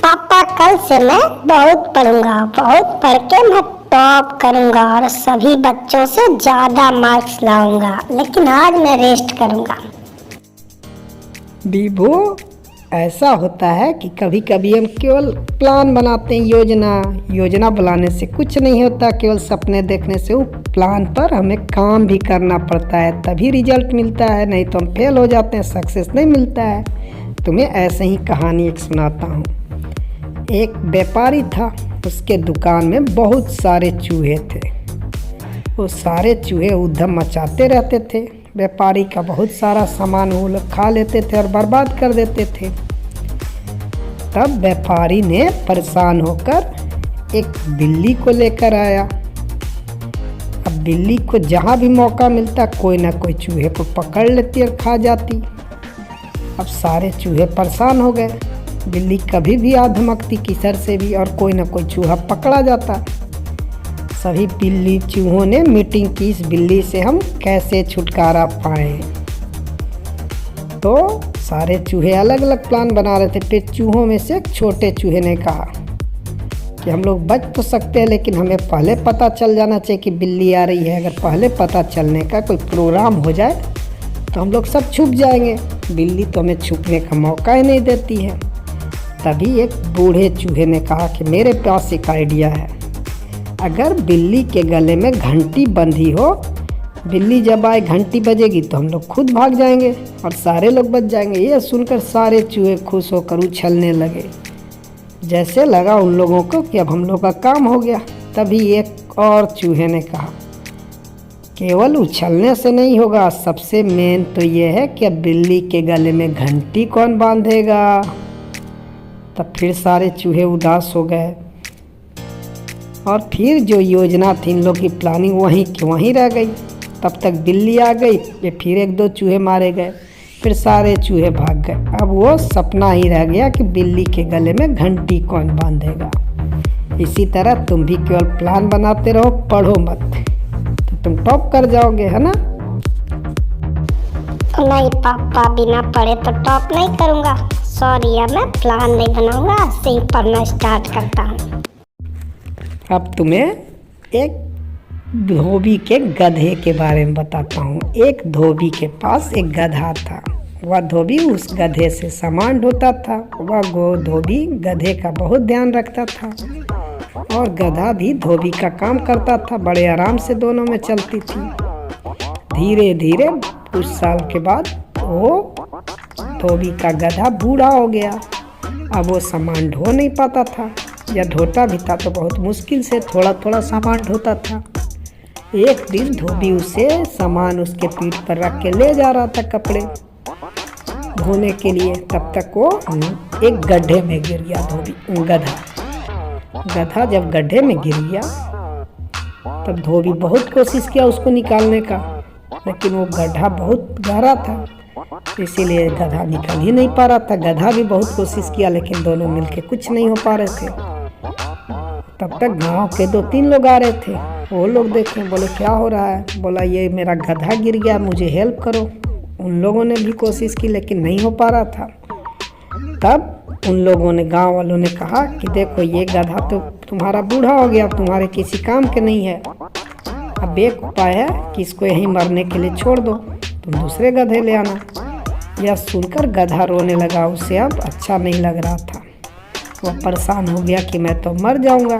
पापा कल से मैं बहुत पढ़ूंगा, बहुत पढ़ के मैं टॉप करूंगा और सभी बच्चों से ज्यादा मार्क्स लाऊंगा, लेकिन आज मैं रेस्ट करूंगा। बीबू, ऐसा होता है कि कभी कभी हम केवल प्लान बनाते हैं, योजना बनाने से कुछ नहीं होता, केवल सपने देखने से वो प्लान पर हमें काम भी करना पड़ता है, तभी रिजल्ट मिलता है, नहीं तो हम फेल हो जाते हैं, सक्सेस नहीं मिलता है। तुम्हें ऐसे ही कहानी एक सुनाता हूँ। एक व्यापारी था, उसके दुकान में बहुत सारे चूहे थे। वो सारे चूहे उधम मचाते रहते थे। व्यापारी का बहुत सारा सामान वो लोग खा लेते थे और बर्बाद कर देते थे। तब व्यापारी ने परेशान होकर एक बिल्ली को लेकर आया। अब बिल्ली को जहाँ भी मौका मिलता कोई ना कोई चूहे को पकड़ लेती और खा जाती। अब सारे चूहे परेशान हो गए। बिल्ली कभी भी आ धमकती किसर से भी और कोई ना कोई चूहा पकड़ा जाता। सभी बिल्ली चूहों ने मीटिंग की, इस बिल्ली से हम कैसे छुटकारा पाएं। तो सारे चूहे अलग अलग प्लान बना रहे थे। फिर चूहों में से एक छोटे चूहे ने कहा कि हम लोग बच तो सकते हैं, लेकिन हमें पहले पता चल जाना चाहिए कि बिल्ली आ रही है। अगर पहले पता चलने का कोई प्रोग्राम हो जाए तो हम लोग सब छुप जाएंगे। बिल्ली तो हमें छुपने का मौका ही नहीं देती है। तभी एक बूढ़े चूहे ने कहा कि मेरे पास एक आइडिया है। अगर बिल्ली के गले में घंटी बंधी हो, बिल्ली जब आए घंटी बजेगी तो हम लोग खुद भाग जाएंगे और सारे लोग बच जाएंगे। ये सुनकर सारे चूहे खुश होकर उछलने लगे। जैसे लगा उन लोगों को कि अब हम लोग का काम हो गया। तभी एक और चूहे ने कहा, केवल उछलने से नहीं होगा, सबसे मेन तो ये है कि अब बिल्ली के गले में घंटी कौन बांधेगा। तब फिर सारे चूहे उदास हो गए और फिर जो योजना थी, इन लोग की प्लानिंग वहीं की वहीं रह गई। तब तक बिल्ली आ गई, ये फिर एक दो चूहे मारे गए, फिर सारे चूहे भाग गए। अब वो सपना ही रह गया कि बिल्ली के गले में घंटी कौन बांधेगा। इसी तरह तुम भी केवल प्लान बनाते रहो, पढ़ो मत, तो तुम टॉप कर जाओगे, है ना। नहीं पापा, बिना पढ़े तो टॉप नहीं करूंगा। सॉरी, अब मैं प्लान नहीं बनाऊंगा, ऐसे ही पढ़ना स्टार्ट करता हूँ। अब तुम्हें एक धोबी के गधे के बारे में बताता हूँ। एक धोबी के पास एक गधा था। वह धोबी उस गधे से सामान ढोता था। वह धोबी गधे का बहुत ध्यान रखता था और गधा भी धोबी का काम करता था। बड़े आराम से दोनों में चलती थी। धीरे धीरे कुछ साल के बाद वो धोबी का गधा बूढ़ा हो गया। अब वो सामान ढो नहीं पाता था, या ढोता भी था तो बहुत मुश्किल से थोड़ा थोड़ा सामान ढोता था। एक दिन धोबी उसे सामान उसके पीठ पर रख के ले जा रहा था कपड़े धोने के लिए। तब तक वो एक गड्ढे में गिर गया। गधा जब गड्ढे में गिर गया तब धोबी बहुत कोशिश किया उसको निकालने का, लेकिन वो गड्ढा बहुत गहरा था, इसीलिए गधा निकल ही नहीं पा रहा था। गधा भी बहुत कोशिश किया, लेकिन दोनों मिलके कुछ नहीं हो पा रहे थे। तब तक गांव के 2-3 लोग आ रहे थे। वो लोग देखे, बोले क्या हो रहा है। बोला ये मेरा गधा गिर गया, मुझे हेल्प करो। उन लोगों ने भी कोशिश की, लेकिन नहीं हो पा रहा था। तब उन लोगों ने, गांव वालों ने कहा कि देखो ये गधा तो तुम्हारा बूढ़ा हो गया, तुम्हारे किसी काम के नहीं है। अब एक उपाय है कि इसको यहीं मरने के लिए छोड़ दो, तुम दूसरे गधे ले आना। यह सुनकर गधा रोने लगा। उसे अब अच्छा नहीं लग रहा था। वह परेशान हो गया कि मैं तो मर जाऊंगा।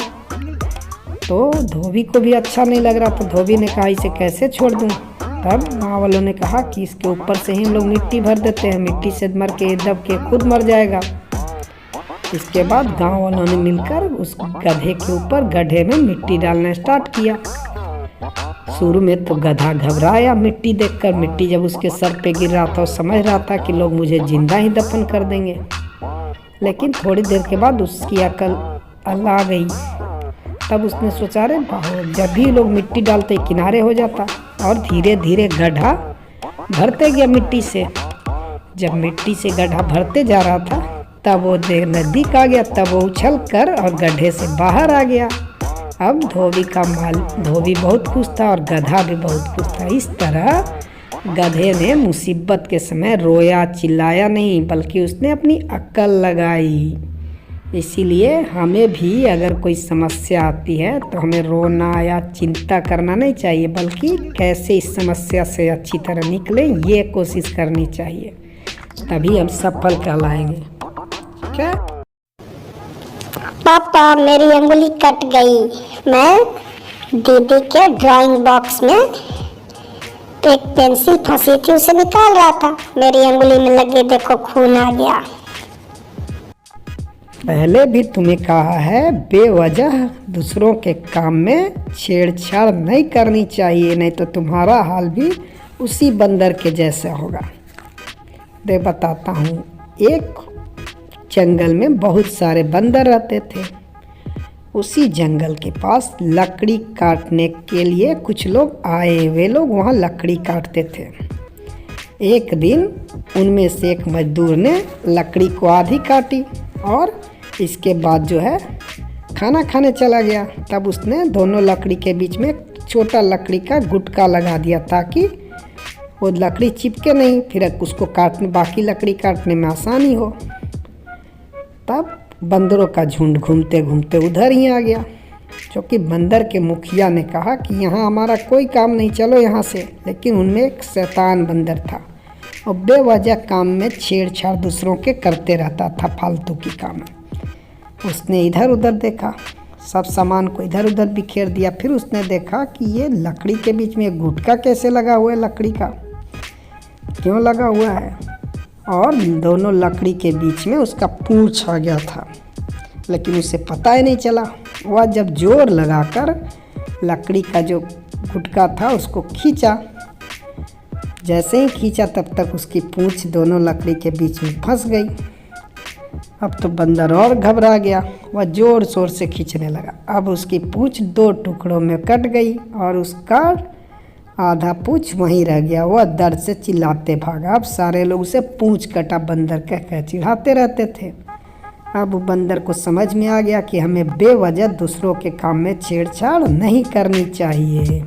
तो धोबी को भी अच्छा नहीं लग रहा। तो धोबी ने कहा इसे कैसे छोड़ दूं। तब गाँव वालों ने कहा कि इसके ऊपर से ही हम लोग मिट्टी भर देते हैं, मिट्टी से मर के दब के खुद मर जाएगा। इसके बाद गाँव वालों ने मिलकर उस गधे के ऊपर गड्ढे में मिट्टी डालना स्टार्ट किया। शुरू में तो गधा घबराया मिट्टी देखकर। मिट्टी जब उसके सर पे गिर रहा था वो समझ रहा था कि लोग मुझे जिंदा ही दफन कर देंगे। लेकिन थोड़ी देर के बाद उसकी अकल आ गई। तब उसने सोचा, रे जब भी लोग मिट्टी डालते किनारे हो जाता, और धीरे धीरे गड्ढा भरते गया मिट्टी से। जब मिट्टी से गड्ढा भरते जा रहा था तब वो नज़दीक आ गया। तब वो उछल कर और गड्ढे से बाहर आ गया। अब धोबी बहुत खुश था और गधा भी बहुत खुश था। इस तरह गधे ने मुसीबत के समय रोया चिल्लाया नहीं, बल्कि उसने अपनी अक्ल लगाई। इसीलिए हमें भी अगर कोई समस्या आती है तो हमें रोना या चिंता करना नहीं चाहिए, बल्कि कैसे इस समस्या से अच्छी तरह निकले ये कोशिश करनी चाहिए, तभी हम सफल कहलाएंगे। क्या पापा मेरी अंगुली कट गई। मैं दीदी के ड्राइंग बॉक्स में एक पेंसिल फंसी थी, उसे निकाल रहा था, मेरी अंगुली में लगे, देखो खून आ गया। पहले भी तुम्हें कहा है बेवजह दूसरों के काम में छेड़छाड़ नहीं करनी चाहिए, नहीं तो तुम्हारा हाल भी उसी बंदर के जैसा होगा। दे बताता हूँ। एक जंगल में बहुत सारे बंदर रहते थे। उसी जंगल के पास लकड़ी काटने के लिए कुछ लोग आए। वे लोग वहाँ लकड़ी काटते थे। एक दिन उनमें से एक मजदूर ने लकड़ी को आधी काटी और इसके बाद जो है खाना खाने चला गया। तब उसने दोनों लकड़ी के बीच में एक छोटा लकड़ी का गुटका लगा दिया ताकि वो लकड़ी चिपके नहीं, फिर उसको काटने बाकी लकड़ी काटने में आसानी हो। तब बंदरों का झुंड घूमते घूमते उधर ही आ गया, क्योंकि बंदर के मुखिया ने कहा कि यहाँ हमारा कोई काम नहीं, चलो यहाँ से। लेकिन उनमें एक शैतान बंदर था और बेवजह काम में छेड़छाड़ दूसरों के करते रहता था, फालतू की काम। उसने इधर उधर देखा, सब सामान को इधर उधर बिखेर दिया। फिर उसने देखा कि ये लकड़ी के बीच में गुटका कैसे लगा हुआ है, लकड़ी का क्यों लगा हुआ है, और दोनों लकड़ी के बीच में उसका पूंछ आ गया था, लेकिन उसे पता ही नहीं चला। वह जब जोर लगाकर लकड़ी का जो गुटका था उसको खींचा, जैसे ही खींचा तब तक उसकी पूंछ दोनों लकड़ी के बीच में फंस गई। अब तो बंदर और घबरा गया, वह जोर शोर से खींचने लगा। अब उसकी पूंछ 2 टुकड़ों में कट गई और उसका आधा पूंछ वहीं रह गया। वह दर्द से चिल्लाते भागा। अब सारे लोग उसे पूंछ कटा बंदर कह चिढ़ाते रहते थे। अब बंदर को समझ में आ गया कि हमें बेवजह दूसरों के काम में छेड़छाड़ नहीं करनी चाहिए।